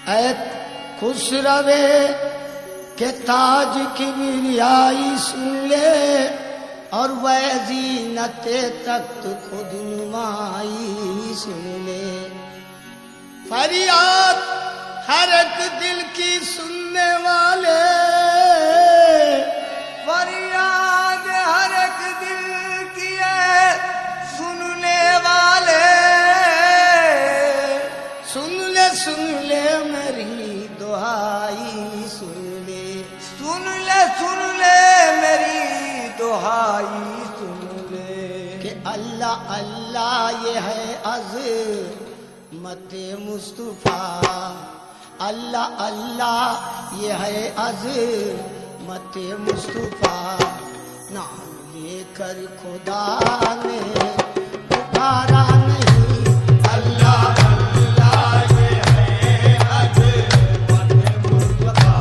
ऐ खुश रवे के ताज की बिरियाई सुन ले और वह जीनते तख्त खुद नुमाई सुन ले। फरियाद हर एक दिल की सुनने वाले, फरियाद हर एक दिल की है सुनने वाले। सुन ले मेरी दुहाई सुन ले, सुन ले मेरी दुहाई सुन ले। कि अल्लाह अल्लाह ये है अज़मत मुस्तफ़ा, अल्लाह अल्लाह ये है अज़मत मुस्तफ़ा। नाम लेकर खुदा ने पुकारा नहीं, अल्लाह अल्लाह ये है अज़मत मुस्तफ़ा।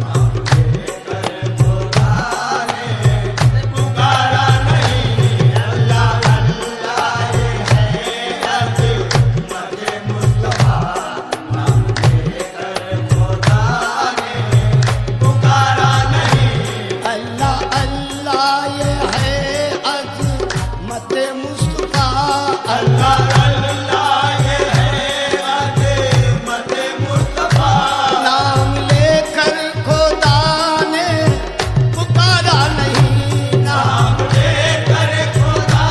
नाम लेकर खुदा ने पुकारा नहीं, अल्लाह अल्लाह ये है अज़मत मुस्तफ़ा। नाम लेकर खुदा ने पुकारा नहीं, अल्लाह अल्लाह ये है अज़मत मुस्तफ़ा। अल्लाह अल्लाह ये है अज़मत मुस्तफ़ा। नाम लेकर खुदा ने पुकारा नहीं, नाम लेकर खुदा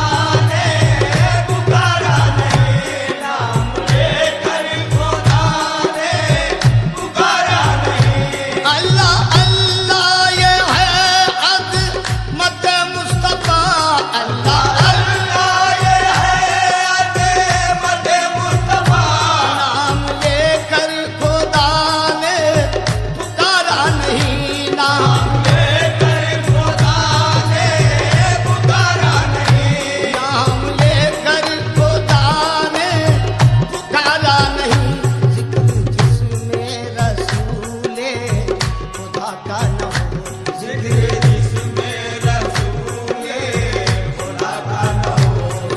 ने पुकारा नहीं, नाम लेकर खुदा ने पुकारा नहीं। अल्लाह अल्लाह ये है अज़मत मुस्तफ़ा, अल्लाह अल्लाह ये है अज़मत मुस्तफ़ा। नाम लेकर खुदा ने पुकारा नहीं, नाम लेकर खुदा ने पुकारा नहीं, नाम लेकर खुदा ने पुकारा नहीं।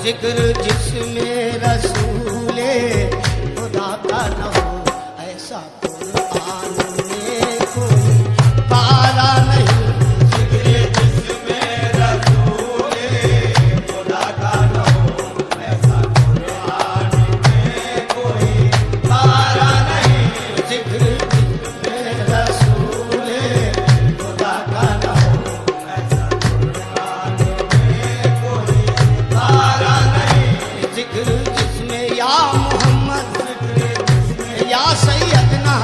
जिक्र जिसमें रसूले खुदा का न हो, ऐसा कुरान में कोई पारा नहीं। जिक्र जिसमें रसूले खुदा का न हो, ऐसा कुरान में कोई पारा नहीं। जिक्र जिसमें रसूले खुदा का न हो, ऐसा कुरान में कोई पारा नहीं। जिक्र जिसमें या मोहम्मद या सैयदना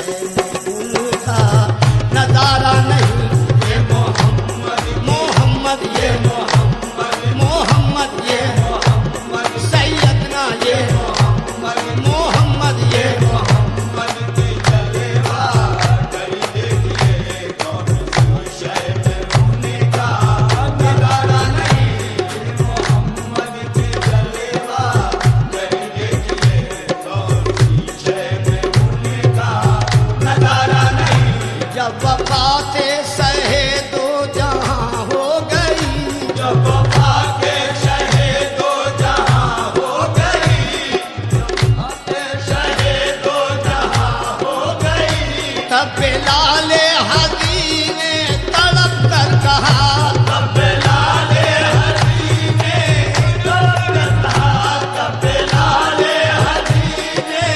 में उनका नजारा नहीं। ये मोहम्मद ये मोहम्मद ये सैयदना ये मोहम्मद ये जब वफातें सहे दो जहां हो गई। जब वफातें सहे दो जहां हो गई। सहे दो जहां हो गई। तब बिलाल हदी ने तड़प कर कहा। तब बिलाल हदी ने तड़प कर कहा। तब बिलाल हदी ने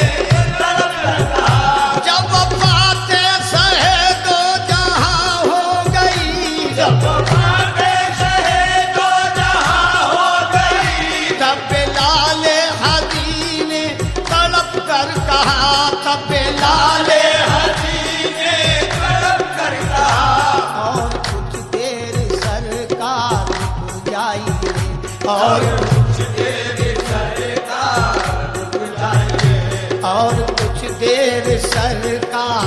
तड़प कर कहा। जब वफातें सहे दो जहां हो गई। जब वफातें सहे दो जहां हो गई। तब बिलाल हदी ने तड़प कर कहा। तब बिलाल हदी ने तड़प कर कहा। और कुछ देर सरकार रुक जाइए। और कुछ देर सरकार रुक जाइए। और कुछ देर सरकार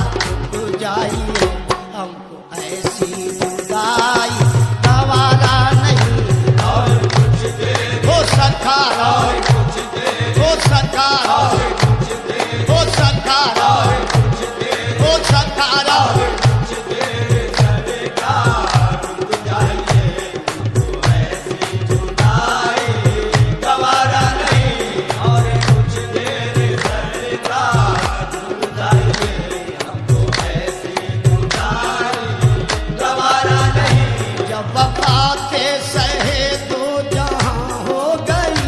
रुक जाइए। हमको ऐसी जुदाई गवारा नहीं। और कुछ देर हो सरकार और कुछ देर हो सरकार और कुछ देर हो सरकार और कुछ देर हो सरकार कुछ देर सरकार रुक जाइए। हमको ऐसी जुदाई गवारा नहीं। और कुछ देर सरकार रुक जाइए। हमको ऐसी जुदाई गवारा नहीं। जब वफातें सहे दो जहां हो गई।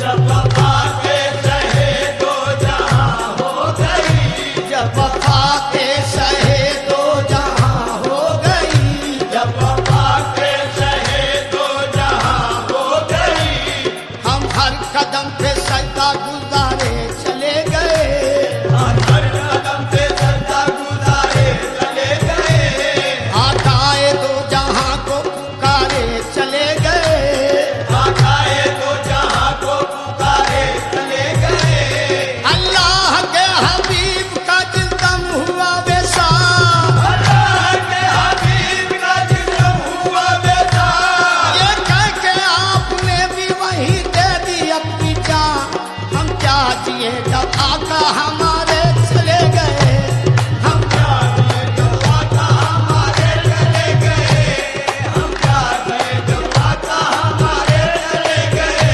जब वफातें सहे दो जहां हो गई। जब वफातें सहे दो जहां हो गई। जब वफातें सहे दो जहां हो गई। हम हर कदम पे सजदा गुजारे चले गए। हर कदम पे सजदा गुजारे चले गए। आकाए दो जहां को पुकारे चले गए। आकाए दो जहां को पुकारे चले गए। अल्लाह के हबीब का जिस्म हुआ बेसार। अल्लाह के हबीब का जिस्म हुआ बेजार। ये कह के आपने भी वही दे दी अपनी जान। हम क्या जिए जब आका हमारे चले गए। हम क्या किए जब आका हमारे चले गए। हम क्या किए जब आका हमारे चले गए।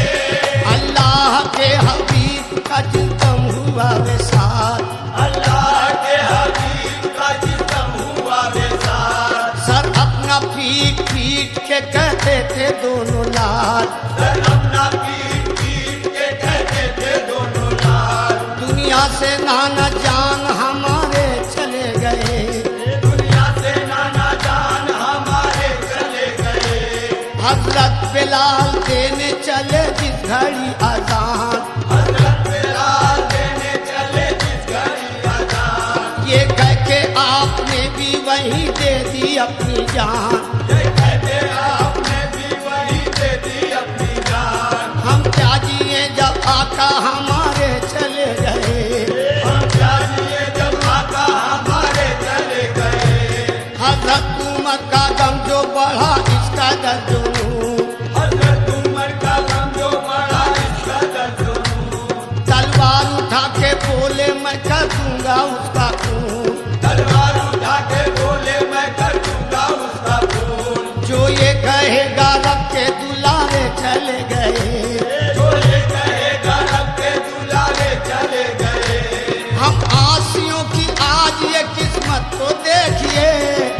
अल्लाह के हबीब का जिस्म हुआ बेसार। अल्लाह के हबीब का जिस्म हुआ बेजार। सर अपना पीट पीट के कहते थे दोनों लाल। सर अपना पीट पीट के कहते थे दोनों लाल। दुनिया से नाना जान हमारे चले गए। दुनिया से नाना जान हमारे चले गए। हजरत बिलाल देने चले जिस घड़ी अजान। हजरत बिलाल देने चले जिस घड़ी अजान। ये कह के आपने भी वही दे दी अपनी जान। ये कहते आपने भी वही दे दी अपनी जान। हम क्या जिए जब आका हमारे चले गए। हम क्या जिए जब आका हमारे चले गए। हजरत उमर का गम जो बढ़ा इसका दर्द जुनून। हजरत उमर का गम जो बड़ा इसका दर्द तलवार उठा के बोले मैं कर दूंगा उसका खून। तलवार उठा के बोले मैं कर दूंगा उसका खून। जो ये कहेगा रब के दुलारे चले गए। जो ये कहेगा रब के दुलारे चले गए। हम आसियों की आज ये किस्मत तो देखिए।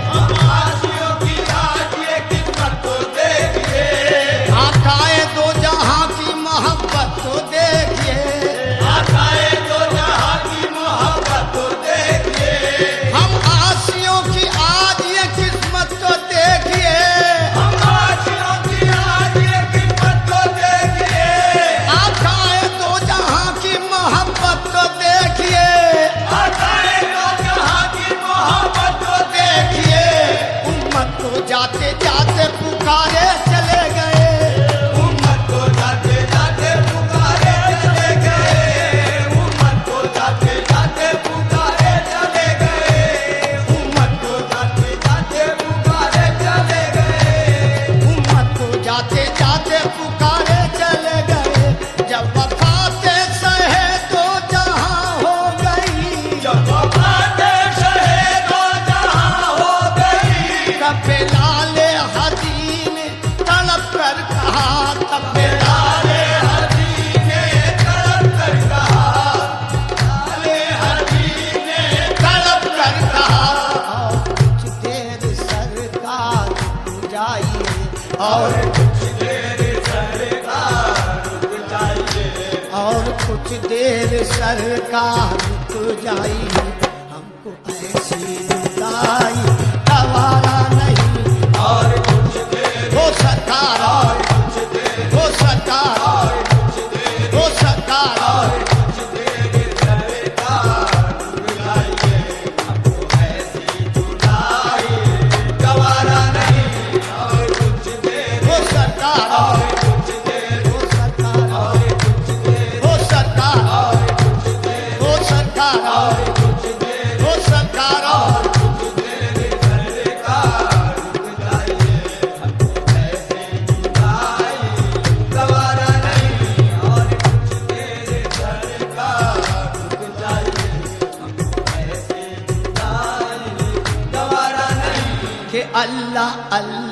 हम आसियों की आज ये किस्मत को देखिए। आकाए दो जहां की मोहब्बत तो देखिए। आकाए दो जहां की मोहब्बत को देखिए। हम आसियों की आज ये किस्मत तो देखिए। हम आसियों की आज ये किस्मत को और कुछ देर सरकार रुक जाइए, और कुछ देर सरकार रुक जाइए, हमको ऐसी जुदाई गवारा नहीं। और कुछ देर, वो सरकार, और कुछ देर, वो सरकार, और कुछ देर, वो सरकार, और कुछ देर सरकार रुक जाइए, हमको ऐसी जुदाई गवारा नहीं। और कुछ देर, वो सरकार, और कुछ देर, वो सरकार, और कुछ देर, वो सरकार, और कुछ देर, वो सरकार, और कुछ देर, वो सरकार, और कुछ देर सरकार रुक जाइए, हमको ऐसी जुदाई गवारा नहीं। और कुछ देर सरकार रुक जाइए, हमको ऐसी जुदाई गवारा नहीं। कि अल्लाह अल्लाह